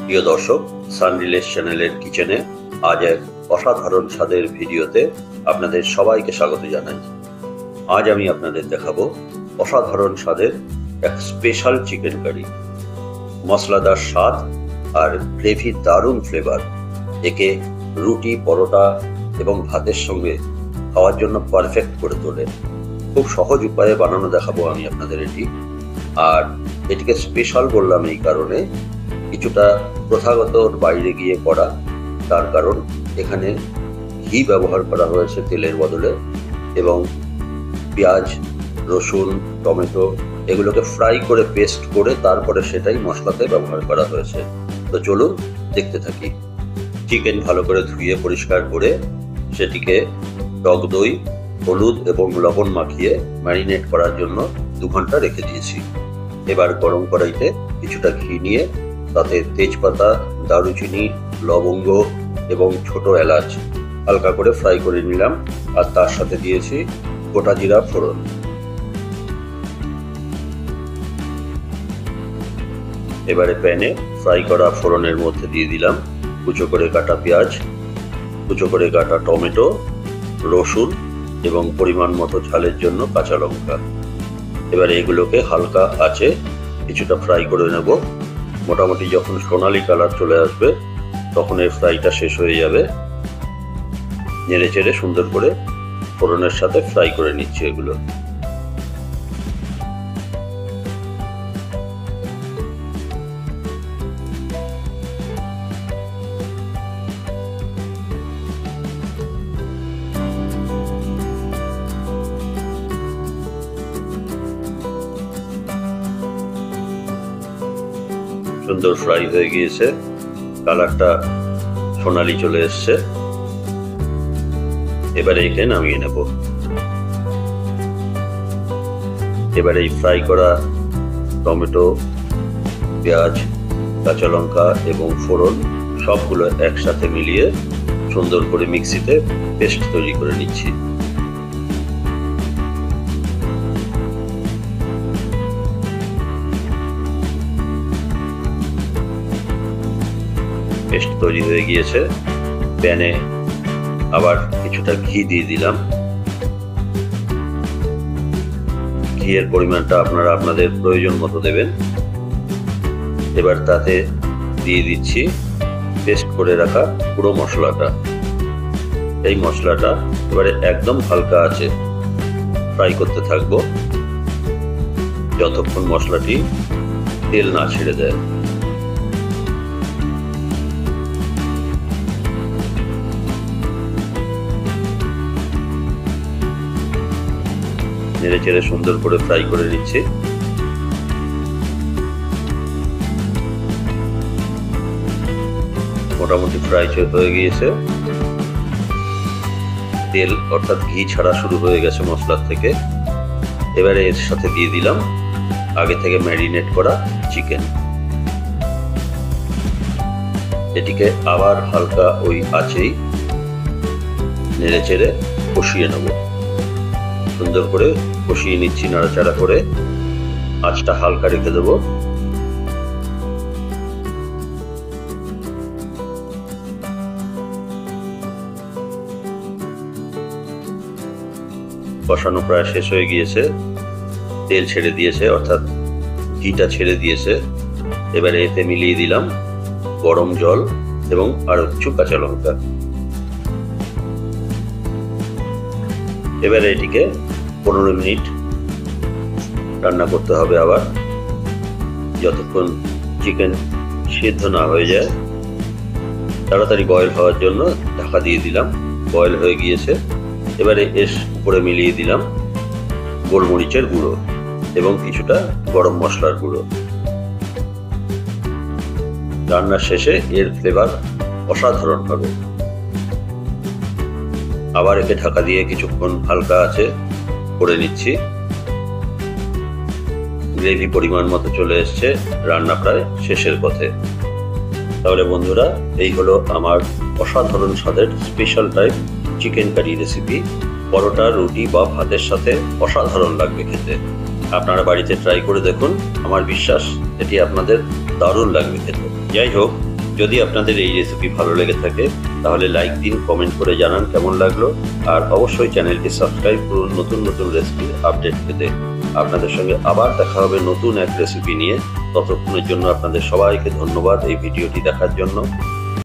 প্রিয় দর্শক, সানরিলেস চ্যানেলের কিচেনে আজ এক অসাধারণ স্বাদের ভিডিওতে আপনাদের সবাইকে স্বাগত জানাই। আজ আমি আপনাদের দেখাবো অসাধারণ স্বাদের এক স্পেশাল চিকেন কারি। মশলাদার স্বাদ আর গ্রেভির দারুণ ফ্লেভার একে রুটি, পরোটা এবং ভাতের সঙ্গে খাওয়ার জন্য পারফেক্ট করে তোলে। খুব সহজ উপায়ে বানানো দেখাবো আমি আপনাদের এটি। আর এটিকে স্পেশাল বললাম এই কারণে, কিছুটা প্রথাগতর বাইরে গিয়ে করা, তার কারণ এখানে ঘি ব্যবহার করা হয়েছে তেলের বদলে, এবং পেঁয়াজ, রসুন, টমেটো এগুলোকে ফ্রাই করে পেস্ট করে তারপরে সেটাই মশলাতে ব্যবহার করা হয়েছে। তো চলুন দেখতে থাকি। চিকেন ভালো করে ধুয়ে পরিষ্কার করে সেটিকে টক দই, হলুদ এবং লবণ মাখিয়ে ম্যারিনেট করার জন্য 2 ঘন্টা রেখে দিয়েছি। এবার গরম কড়াইতে কিছুটা ঘি নিয়ে তাতে তেজপাতা, দারুচিনি, লবঙ্গ এবং ছোট এলাচ হালকা করে ফ্রাই করে নিলাম, আর তার সাথে দিয়েছি গোটা জিরা ফোড়ন। এবারে প্যানে ফ্রাই করা ফোড়নের মধ্যে দিয়ে দিলাম কুচো করে কাটা পেঁয়াজ, কুচো করে কাটা টমেটো, রসুন এবং পরিমাণ মতো ঝালের জন্য কাঁচা লঙ্কা। এবারে এগুলোকে হালকা আঁচে কিছুটা ফ্রাই করে নেব। মোটামুটি যখন সোনালি কালার চলে আসবে তখন এই ফ্রাইটা শেষ হয়ে যাবে। নেড়ে চেড়ে সুন্দর করে ফোড়নের সাথে ফ্রাই করে নিচ্ছি এগুলো। সুন্দর ফ্রাই হয়ে গিয়েছে, কালারটা সোনালি চলে এসছে। এবারে একে নামিয়ে নেব। এবারে এই ফ্রাই করা টমেটো, পেঁয়াজ, কাঁচা লঙ্কা এবং ফোড়ন সবগুলো একসাথে মিলিয়ে সুন্দর করে মিক্সিতে পেস্ট তৈরি করে নিচ্ছি। পেস্ট তৈরি হয়ে গিয়েছে। প্যানে আবার কিছুটা ঘি দিয়ে দিলাম। ঘিয়ের পরিমাণটা আপনারা আপনাদের প্রয়োজন মতো দেবেন। এবার তাতে দিয়ে দিচ্ছি পেস্ট করে রাখা পুরো মশলাটা। এই মশলাটা এবারে একদম হালকা আছে ফ্রাই করতে থাকবো যতক্ষণ মশলাটি তেল না ছেড়ে দেয়। নেড়ে চেড়ে সুন্দর করে ফ্রাই করে নিচ্ছি। মোটামুটি ফ্রাই হয়ে গিয়েছে। তেল অর্থাৎ ঘি ছাড়া শুরু হয়ে গেছে মশলার থেকে। এবারে এর সাথে দিয়ে দিলাম আগে থেকে ম্যারিনেট করা চিকেন। এটিকে আবার হালকা ওই আঁচেই নেড়ে চেড়ে কষিয়ে নেব। সুন্দর করে কষিয়ে নিচ্ছি নাড়াচাড়া করে। আঁচটা হালকা রেখে দেব। কষানো প্রায় শেষ হয়ে গিয়েছে। তেল ছেড়ে দিয়েছে, অর্থাৎ ঘিটা ছেড়ে দিয়েছে। এবারে এতে মিলিয়ে দিলাম গরম জল এবং আরো কিছু কাঁচা লঙ্কা। এবারে এটিকে 15 মিনিট রান্না করতে হবে আবার, যতক্ষণ চিকেন সিদ্ধ না হয়ে যায়। তাড়াতাড়ি বয়েল হওয়ার জন্য ঢাকা দিয়ে দিলাম। বয়েল হয়ে গিয়েছে। এবারে এর উপরে মিলিয়ে দিলাম গোলমরিচের গুঁড়ো এবং কিছুটা গরম মশলার গুঁড়ো। রান্নার শেষে এর ফ্লেভার অসাধারণ হবে। আবার একে ঢাকা দিয়ে কিছুক্ষণ হালকা আছে করে নিচ্ছি। গ্রেভি পরিমাণ মতো চলে এসছে, রান্না প্রায় শেষের পথে। তাহলে বন্ধুরা, এই হলো আমার অসাধারণ স্বাদের special type chicken curry recipe. Paratha, রুটি বা ভাতের সাথে অসাধারণ লাগবে খেতে। আপনারা বাড়িতে ট্রাই করে দেখুন। আমার বিশ্বাস এটি আপনাদের দারুণ লাগবে খেতে। যাই হোক, যদি আপনাদের এই রেসিপি ভালো লেগে থাকে তাহলে লাইক দিন, কমেন্ট করে জানান কেমন লাগলো, আর অবশ্যই চ্যানেলটি সাবস্ক্রাইব করুন নতুন নতুন রেসিপির আপডেট পেতে। আপনাদের সঙ্গে আবার দেখা হবে নতুন এক রেসিপি নিয়ে। ততক্ষণের জন্য আপনাদের সবাইকে ধন্যবাদ এই ভিডিওটি দেখার জন্য।